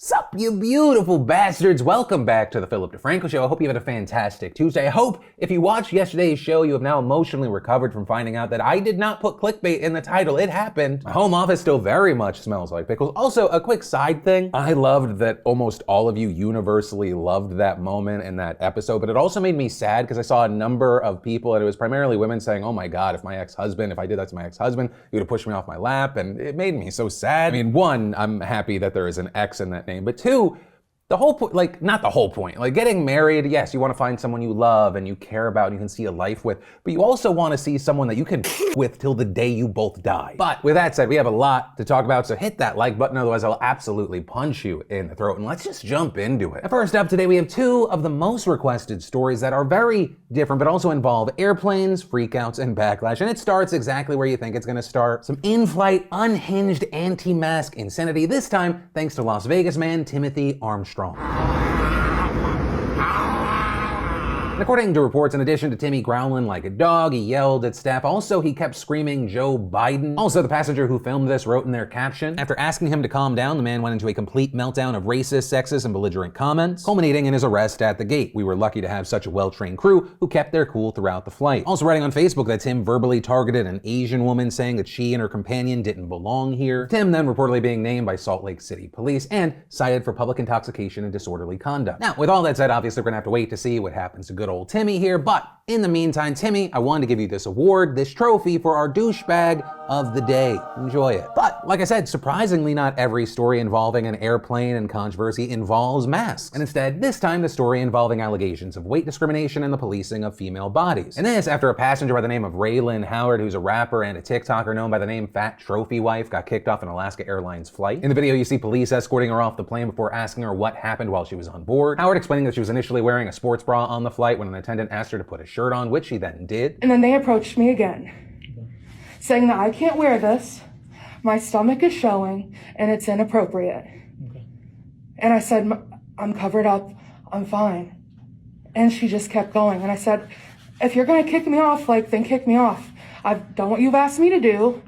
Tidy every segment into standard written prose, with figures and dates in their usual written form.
Sup, you beautiful bastards! Welcome back to the DeFranco Show. I hope you had a fantastic Tuesday. I hope if you watched yesterday's show, you have now emotionally recovered from finding out that I did not put clickbait in the title. It happened. My home office still very much smells like pickles. Also, a quick side thing. I loved that almost all of you universally loved that moment in that episode, but it also made me sad because I saw a number of people, and it was primarily women, saying, oh my God, if I did that to my ex-husband, he would have pushed me off my lap, and it made me so sad. I mean, one, I'm happy that there is an X in that name, but two, the whole point, not the whole point, getting married, yes, you want to find someone you love and you care about and you can see a life with, but you also want to see someone that you can with till the day you both die. But with that said, we have a lot to talk about, so hit that like button, otherwise I'll absolutely punch you in the throat, and let's just jump into it. First up today, we have two of the most requested stories that are very different, but also involve airplanes, freakouts, and backlash, and it starts exactly where you think it's gonna start. Some in-flight, unhinged, anti-mask insanity, this time thanks to Las Vegas man Timothy Armstrong. And according to reports, in addition to Timmy growling like a dog, he yelled at staff. Also, he kept screaming Joe Biden. Also, the passenger who filmed this wrote in their caption, after asking him to calm down, the man went into a complete meltdown of racist, sexist, and belligerent comments, culminating in his arrest at the gate. We were lucky to have such a well-trained crew who kept their cool throughout the flight. Also writing on Facebook that Tim verbally targeted an Asian woman, saying that she and her companion didn't belong here. Tim then reportedly being named by Salt Lake City police and cited for public intoxication and disorderly conduct. Now, with all that said, obviously we're gonna have to wait to see what happens to good old Timmy here, but in the meantime, Timmy, I wanted to give you this award, this trophy for our douchebag of the day. Enjoy it. But like I said, surprisingly, not every story involving an airplane and controversy involves masks. And instead, this time the story involving allegations of weight discrimination and the policing of female bodies. And this after a passenger by the name of Raylan Howard, who's a rapper and a TikToker known by the name Fat Trophy Wife, got kicked off an Alaska Airlines flight. In the video, you see police escorting her off the plane before asking her what happened while she was on board. Howard explaining that she was initially wearing a sports bra on the flight when an attendant asked her to put a shirt on, which she then did. And then they approached me again, saying that I can't wear this, my stomach is showing, and it's inappropriate. Okay. And I said, I'm covered up, I'm fine. And she just kept going. And I said, if you're gonna kick me off, then kick me off. I've done what you've asked me to do.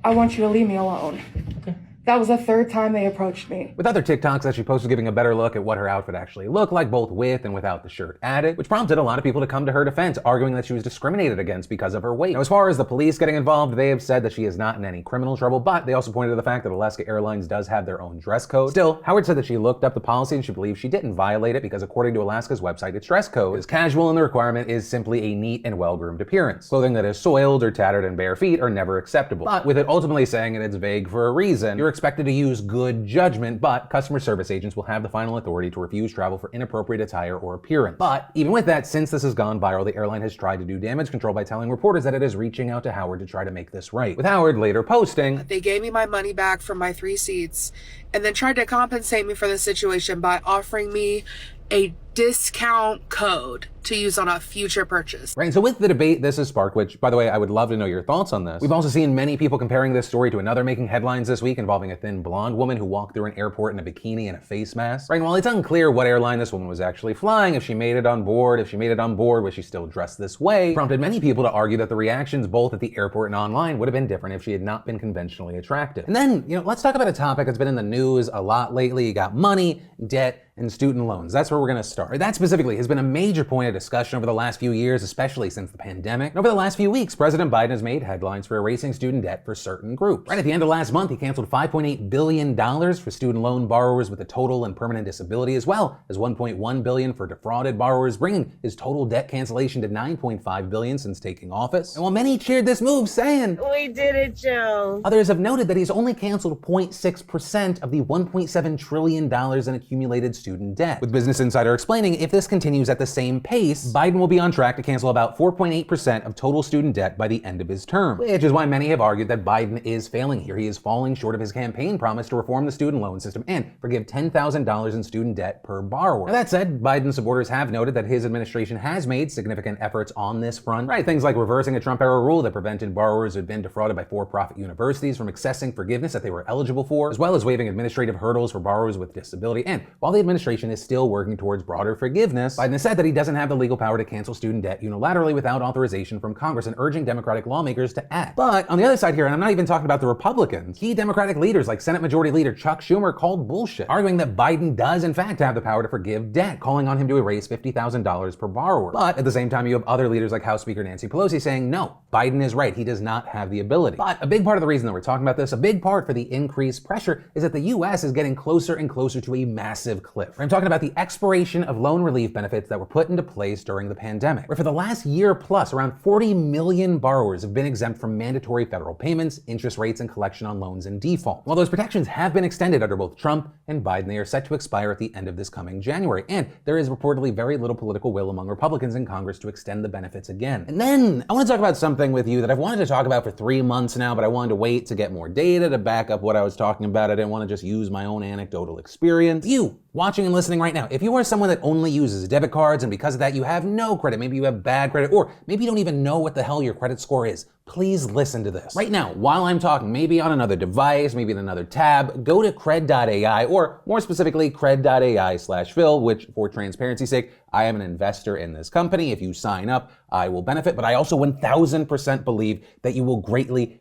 I want you to leave me alone. Okay. That was the third time they approached me. With other TikToks that she posted giving a better look at what her outfit actually looked like, both with and without the shirt added, which prompted a lot of people to come to her defense, arguing that she was discriminated against because of her weight. Now, as far as the police getting involved, they have said that she is not in any criminal trouble, but they also pointed to the fact that Alaska Airlines does have their own dress code. Still, Howard said that she looked up the policy and she believes she didn't violate it because according to Alaska's website, its dress code is casual and the requirement is simply a neat and well-groomed appearance. Clothing that is soiled or tattered and bare feet are never acceptable. But with it ultimately saying that it's vague for a reason, you're expected to use good judgment, but customer service agents will have the final authority to refuse travel for inappropriate attire or appearance. But even with that, since this has gone viral, the airline has tried to do damage control by telling reporters that it is reaching out to Howard to try to make this right. With Howard later posting, they gave me my money back for my 3 seats and then tried to compensate me for the situation by offering me a discount code to use on a future purchase. Right, so with the debate this has sparked, which, by the way, I would love to know your thoughts on this. We've also seen many people comparing this story to another making headlines this week involving a thin blonde woman who walked through an airport in a bikini and a face mask. Right, and while it's unclear what airline this woman was actually flying, if she made it on board, was she still dressed this way, prompted many people to argue that the reactions both at the airport and online would have been different if she had not been conventionally attractive. And then, let's talk about a topic that's been in the news a lot lately. You got money, debt, and student loans. That's where we're gonna start. That specifically has been a major point of discussion over the last few years, especially since the pandemic. And over the last few weeks, President Biden has made headlines for erasing student debt for certain groups. Right at the end of last month, he canceled $5.8 billion for student loan borrowers with a total and permanent disability, as well as $1.1 billion for defrauded borrowers, bringing his total debt cancellation to $9.5 billion since taking office. And while many cheered this move, saying, "We did it, Joe," others have noted that he's only canceled 0.6% of the $1.7 trillion in accumulated student debt. With Business Insider explaining, if this continues at the same pace, Biden will be on track to cancel about 4.8% of total student debt by the end of his term, which is why many have argued that Biden is failing here. He is falling short of his campaign promise to reform the student loan system and forgive $10,000 in student debt per borrower. Now, that said, Biden's supporters have noted that his administration has made significant efforts on this front. Right, things like reversing a Trump-era rule that prevented borrowers who had been defrauded by for-profit universities from accessing forgiveness that they were eligible for, as well as waiving administrative hurdles for borrowers with disability. And while the administration is still working towards broader broader forgiveness, Biden has said that he doesn't have the legal power to cancel student debt unilaterally without authorization from Congress and urging Democratic lawmakers to act. But on the other side here, and I'm not even talking about the Republicans, key Democratic leaders like Senate Majority Leader Chuck Schumer called bullshit, arguing that Biden does in fact have the power to forgive debt, calling on him to erase $50,000 per borrower. But at the same time, you have other leaders like House Speaker Nancy Pelosi saying, no, Biden is right, he does not have the ability. But a big part of the reason that we're talking about this, a big part for the increased pressure, is that the US is getting closer and closer to a massive cliff. I'm talking about the expiration of loan relief benefits that were put into place during the pandemic, where for the last year plus, around 40 million borrowers have been exempt from mandatory federal payments, interest rates, and collection on loans in default. While those protections have been extended under both Trump and Biden, they are set to expire at the end of this coming January, and there is reportedly very little political will among Republicans in Congress to extend the benefits again. And then I want to talk about something with you that I've wanted to talk about for 3 months now, but I wanted to wait to get more data to back up what I was talking about. I didn't want to just use my own anecdotal experience. You watching and listening right now, if you are someone that only uses debit cards and because of that you have no credit, maybe you have bad credit, or maybe you don't even know what the hell your credit score is, please listen to this. Right now, while I'm talking, maybe on another device, maybe in another tab, go to Cred.ai, or more specifically, Cred.ai/Phil, which for transparency's sake, I am an investor in this company. If you sign up, I will benefit, but I also 1000% believe that you will greatly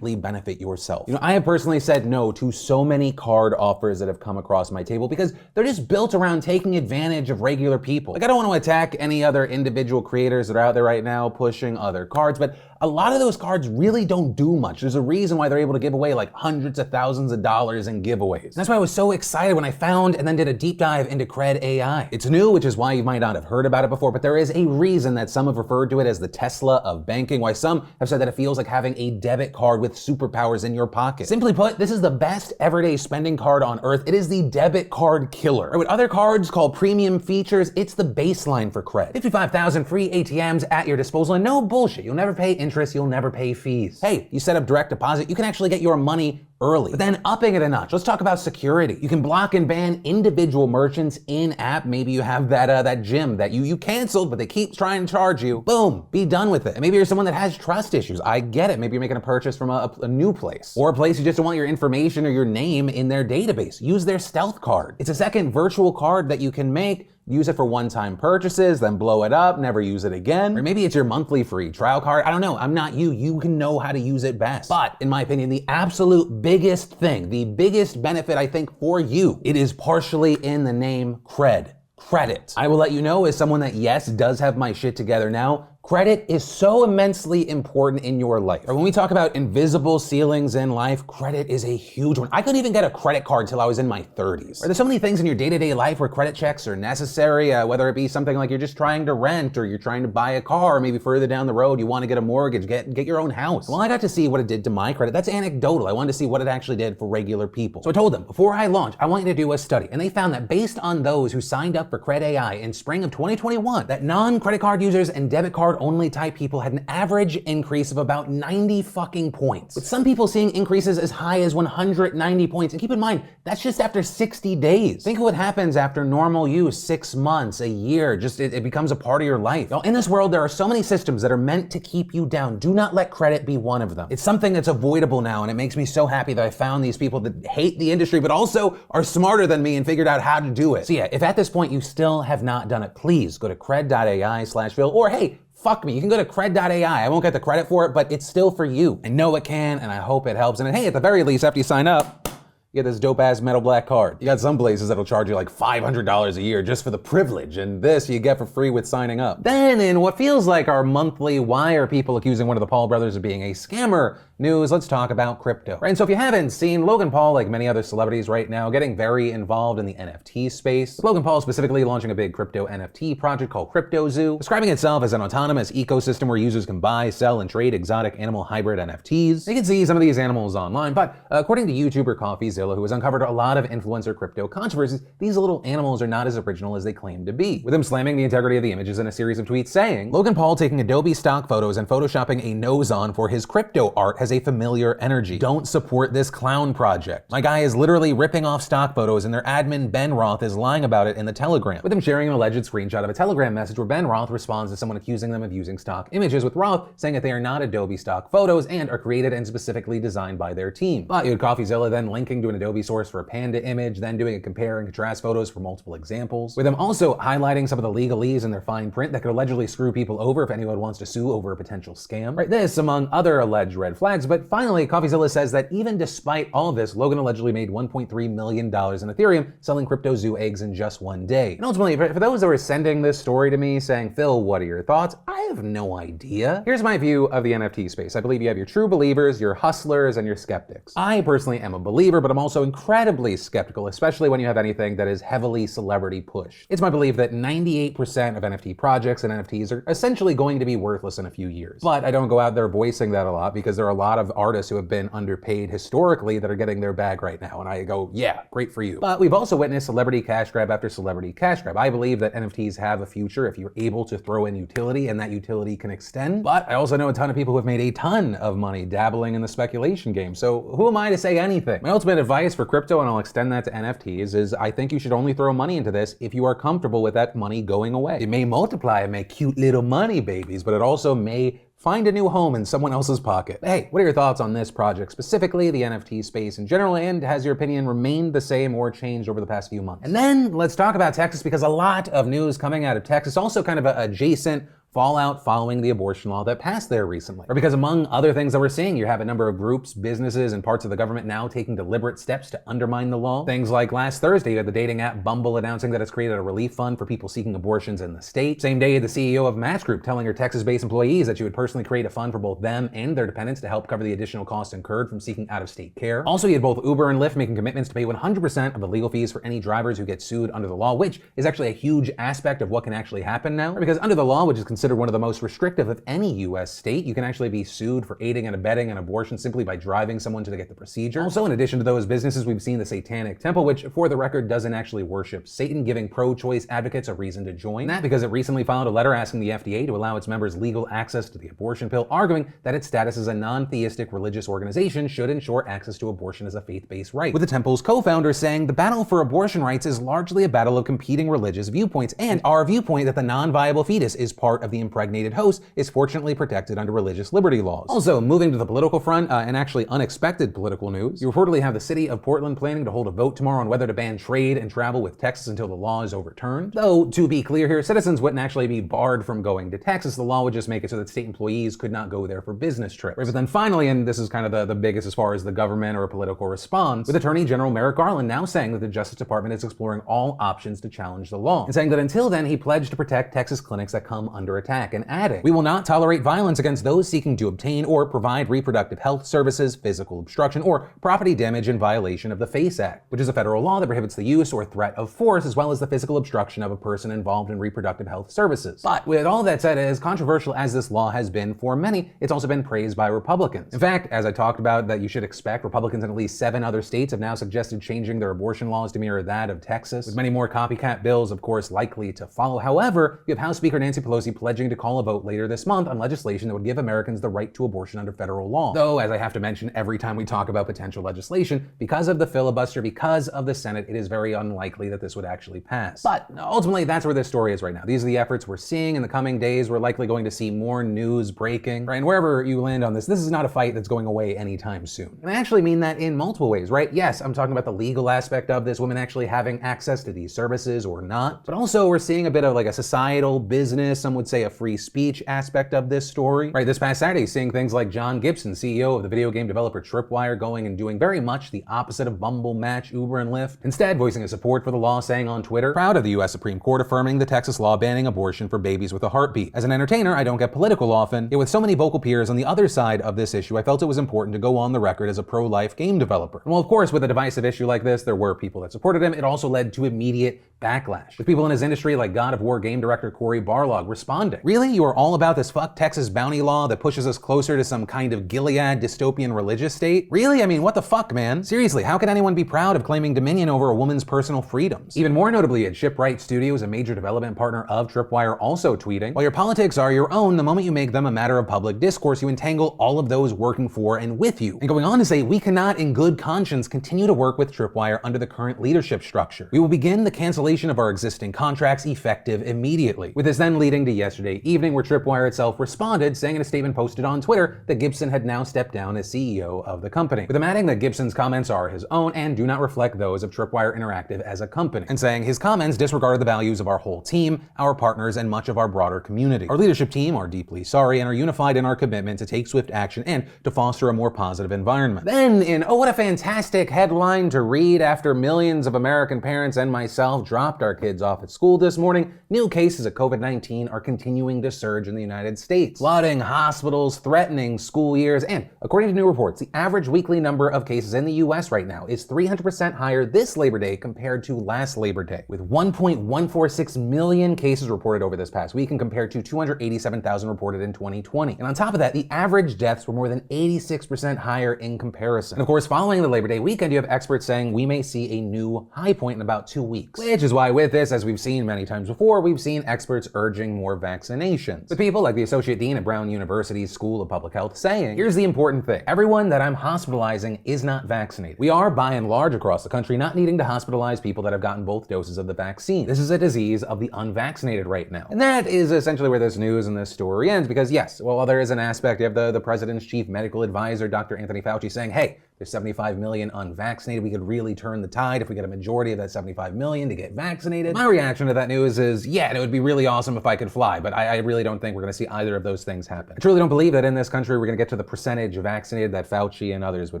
benefit yourself. You know, I have personally said no to so many card offers that have come across my table because they're just built around taking advantage of regular people. Like, I don't want to attack any other individual creators that are out there right now pushing other cards, but a lot of those cards really don't do much. There's a reason why they're able to give away like hundreds of thousands of dollars in giveaways. And that's why I was so excited when I found and then did a deep dive into Cred.ai. It's new, which is why you might not have heard about it before, but there is a reason that some have referred to it as the Tesla of banking, why some have said that it feels like having a debit card with superpowers in your pocket. Simply put, this is the best everyday spending card on earth. It is the debit card killer. Or what other cards call premium features, it's the baseline for Cred. 55,000 free ATMs at your disposal, and no bullshit. You'll never pay interest, you'll never pay fees. Hey, you set up direct deposit, you can actually get your money early. But then upping it a notch, let's talk about security. You can block and ban individual merchants in-app. Maybe you have that gym that you canceled, but they keep trying to charge you. Boom, be done with it. And maybe you're someone that has trust issues. I get it. Maybe you're making a purchase from a new place, or a place you just don't want your information or your name in their database. Use their stealth card. It's a second virtual card that you can make. Use it for one-time purchases, then blow it up, never use it again. Or maybe it's your monthly free trial card. I don't know, I'm not you. You can know how to use it best. But in my opinion, the absolute biggest thing, the biggest benefit I think for you, it is partially in the name Cred. Credit. I will let you know, as someone that, yes, does have my shit together now, credit is so immensely important in your life. Or when we talk about invisible ceilings in life, credit is a huge one. I couldn't even get a credit card till I was in my 30s. There's so many things in your day-to-day life where credit checks are necessary, whether it be something like you're just trying to rent, or you're trying to buy a car, or maybe further down the road you want to get a mortgage, get your own house. Well, I got to see what it did to my credit. That's anecdotal. I wanted to see what it actually did for regular people. So I told them, before I launch, I want you to do a study. And they found that based on those who signed up for Cred.ai in spring of 2021, that non-credit card users and debit card only type people had an average increase of about 90 fucking points, with some people seeing increases as high as 190 points. And keep in mind, that's just after 60 days. Think of what happens after normal use, 6 months, a year, just it becomes a part of your life. Now, in this world, there are so many systems that are meant to keep you down. Do not let credit be one of them. It's something that's avoidable now, and it makes me so happy that I found these people that hate the industry, but also are smarter than me and figured out how to do it. So yeah, if at this point you still have not done it, please go to Cred.ai/Phil, or hey, fuck me, you can go to Cred.ai. I won't get the credit for it, but it's still for you. I know it can, and I hope it helps. And hey, at the very least, after you sign up, you get this dope-ass metal black card. You got some places that'll charge you like $500 a year just for the privilege, and this you get for free with signing up. Then, in what feels like our monthly why are people accusing one of the Paul brothers of being a scammer news, let's talk about crypto. Right, and so if you haven't seen, Logan Paul, like many other celebrities right now, getting very involved in the NFT space. Logan Paul specifically launching a big crypto NFT project called CryptoZoo, describing itself as an autonomous ecosystem where users can buy, sell, and trade exotic animal hybrid NFTs. You can see some of these animals online, but according to YouTuber CoffeeZilla, who has uncovered a lot of influencer crypto controversies, these little animals are not as original as they claim to be, with him slamming the integrity of the images in a series of tweets saying, Logan Paul taking Adobe stock photos and photoshopping a nose on for his crypto art has has a familiar energy. Don't support this clown project. My guy is literally ripping off stock photos and their admin Ben Roth is lying about it in the Telegram, with him sharing an alleged screenshot of a Telegram message where Ben Roth responds to someone accusing them of using stock images, with Roth saying that they are not Adobe stock photos and are created and specifically designed by their team. But you had CoffeeZilla then linking to an Adobe source for a panda image, then doing a compare and contrast photos for multiple examples, with them also highlighting some of the legalese in their fine print that could allegedly screw people over if anyone wants to sue over a potential scam. Right, this among other alleged red flags. But finally, CoffeeZilla says that even despite all of this, Logan allegedly made $1.3 million in Ethereum selling CryptoZoo eggs in just one day. And ultimately, for those that were sending this story to me saying, Phil, what are your thoughts? I have no idea. Here's my view of the NFT space. I believe you have your true believers, your hustlers, and your skeptics. I personally am a believer, but I'm also incredibly skeptical, especially when you have anything that is heavily celebrity pushed. It's my belief that 98% of NFT projects and NFTs are essentially going to be worthless in a few years. But I don't go out there voicing that a lot because there are a lot of artists who have been underpaid historically that are getting their bag right now. And I go, yeah, great for you. But we've also witnessed celebrity cash grab after celebrity cash grab. I believe that NFTs have a future if you're able to throw in utility and that utility can extend. But I also know a ton of people who have made a ton of money dabbling in the speculation game. So who am I to say anything? My ultimate advice for crypto, and I'll extend that to NFTs, is I think you should only throw money into this if you are comfortable with that money going away. It may multiply and make cute little money babies, but it also may find a new home in someone else's pocket. Hey, what are your thoughts on this project, specifically the NFT space in general, and has your opinion remained the same or changed over the past few months? And then let's talk about Texas, because a lot of news coming out of Texas, also kind of adjacent fallout following the abortion law that passed there recently. Or because among other things that we're seeing, you have a number of groups, businesses, and parts of the government now taking deliberate steps to undermine the law. Things like last Thursday, you had the dating app Bumble announcing that it's created a relief fund for people seeking abortions in the state. Same day, the CEO of Match Group telling her Texas-based employees that she would personally create a fund for both them and their dependents to help cover the additional costs incurred from seeking out-of-state care. Also, you had both Uber and Lyft making commitments to pay 100% of the legal fees for any drivers who get sued under the law, which is actually a huge aspect of what can actually happen now. Because under the law, which is considered one of the most restrictive of any U.S. state, you can actually be sued for aiding and abetting an abortion simply by driving someone to get the procedure. Also, in addition to those businesses, we've seen the Satanic Temple, which, for the record, doesn't actually worship Satan, giving pro-choice advocates a reason to join. And that because it recently filed a letter asking the FDA to allow its members legal access to the abortion pill, arguing that its status as a non-theistic religious organization should ensure access to abortion as a faith-based right. With the temple's co-founder saying the battle for abortion rights is largely a battle of competing religious viewpoints, and our viewpoint that the non-viable fetus is part of the impregnated host is fortunately protected under religious liberty laws. Also, moving to the political front, and actually unexpected political news, you reportedly have the city of Portland planning to hold a vote tomorrow on whether to ban trade and travel with Texas until the law is overturned. Though, to be clear here, citizens wouldn't actually be barred from going to Texas. The law would just make it so that state employees could not go there for business trips. Right, but then finally, and this is kind of the biggest as far as the government or a political response, with Attorney General Merrick Garland now saying that the Justice Department is exploring all options to challenge the law, and saying that until then, he pledged to protect Texas clinics that come under attack, and adding, "We will not tolerate violence against those seeking to obtain or provide reproductive health services, physical obstruction, or property damage in violation of the FACE Act," which is a federal law that prohibits the use or threat of force, as well as the physical obstruction of a person involved in reproductive health services. But with all that said, as controversial as this law has been for many, it's also been praised by Republicans. In fact, as I talked about that you should expect, Republicans in at least 7 other states have now suggested changing their abortion laws to mirror that of Texas, with many more copycat bills, of course, likely to follow. However, you have House Speaker Nancy Pelosi pledging to call a vote later this month on legislation that would give Americans the right to abortion under federal law. Though, as I have to mention every time we talk about potential legislation, because of the filibuster, because of the Senate, it is very unlikely that this would actually pass. But ultimately, that's where this story is right now. These are the efforts we're seeing in the coming days. We're likely going to see more news breaking, right? And wherever you land on this is not a fight that's going away anytime soon. And I actually mean that in multiple ways, right? Yes, I'm talking about the legal aspect of this, women actually having access to these services or not. But also, we're seeing a bit of like a societal, business, some would say a free speech aspect of this story, right? This past Saturday, seeing things like John Gibson, CEO of the video game developer Tripwire, going and doing very much the opposite of Bumble, Match, Uber, and Lyft, instead voicing his support for the law, saying on Twitter, "Proud of the US Supreme Court affirming the Texas law banning abortion for babies with a heartbeat. As an entertainer, I don't get political often, yet with so many vocal peers on the other side of this issue, I felt it was important to go on the record as a pro-life game developer." And while of course with a divisive issue like this, there were people that supported him, it also led to immediate backlash, with people in his industry like God of War game director Cory Barlog responding funding. Really? You are all about this fuck Texas bounty law that pushes us closer to some kind of Gilead dystopian religious state? Really? I mean, what the fuck, man? Seriously, how can anyone be proud of claiming dominion over a woman's personal freedoms? Even more notably, at Shipwright Studios, a major development partner of Tripwire, also tweeting, while your politics are your own, the moment you make them a matter of public discourse, you entangle all of those working for and with you. And going on to say, we cannot in good conscience continue to work with Tripwire under the current leadership structure. We will begin the cancellation of our existing contracts effective immediately. With this then leading to yesterday evening, where Tripwire itself responded, saying in a statement posted on Twitter that Gibson had now stepped down as CEO of the company, with him adding that Gibson's comments are his own and do not reflect those of Tripwire Interactive as a company, and saying his comments disregard the values of our whole team, our partners, and much of our broader community. Our leadership team are deeply sorry and are unified in our commitment to take swift action and to foster a more positive environment. Then, in oh what a fantastic headline to read after millions of American parents and myself dropped our kids off at school this morning, new cases of COVID-19 are continuing to surge in the United States, flooding hospitals, threatening school years, and according to new reports, the average weekly number of cases in the US right now is 300% higher this Labor Day compared to last Labor Day, with 1.146 million cases reported over this past week and compared to 287,000 reported in 2020. And on top of that, the average deaths were more than 86% higher in comparison. And of course, following the Labor Day weekend, you have experts saying we may see a new high point in about 2 weeks. Which is why with this, as we've seen many times before, we've seen experts urging more vaccinations. With people like the Associate Dean at Brown University's School of Public Health saying, here's the important thing. Everyone that I'm hospitalizing is not vaccinated. We are, by and large across the country, not needing to hospitalize people that have gotten both doses of the vaccine. This is a disease of the unvaccinated right now. And that is essentially where this news and this story ends, because yes, well, while there is an aspect, you have the president's chief medical advisor, Dr. Anthony Fauci, saying, hey, there's 75 million unvaccinated. We could really turn the tide if we get a majority of that 75 million to get vaccinated. My reaction to that news is, yeah, it would be really awesome if I could fly, but I really don't think we're gonna see either of those things happen. I truly don't believe that in this country we're gonna get to the percentage vaccinated that Fauci and others would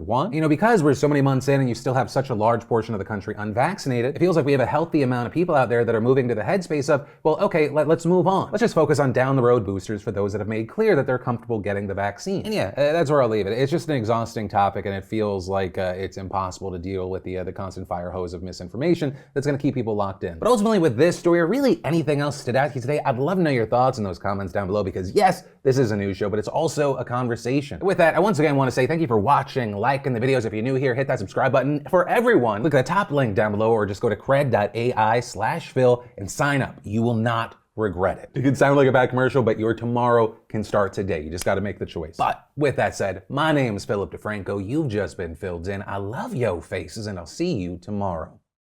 want. You know, because we're so many months in and you still have such a large portion of the country unvaccinated, it feels like we have a healthy amount of people out there that are moving to the headspace of, well, okay, let's move on. Let's just focus on down the road boosters for those that have made clear that they're comfortable getting the vaccine. And yeah, that's where I'll leave it. It's just an exhausting topic and it feels like it's impossible to deal with the constant fire hose of misinformation that's going to keep people locked in. But ultimately with this story, or really anything else stood out to you today, I'd love to know your thoughts in those comments down below, because yes, this is a news show, but it's also a conversation. With that, I once again want to say thank you for watching, liking the videos. If you're new here, hit that subscribe button. For everyone, click the top link down below or just go to cred.ai/Phil and sign up. You will not regret it. It can sound like a bad commercial, but your tomorrow can start today. You just got to make the choice. But with that said, my name is Philip DeFranco. You've just been filled in. I love yo faces, and I'll see you tomorrow.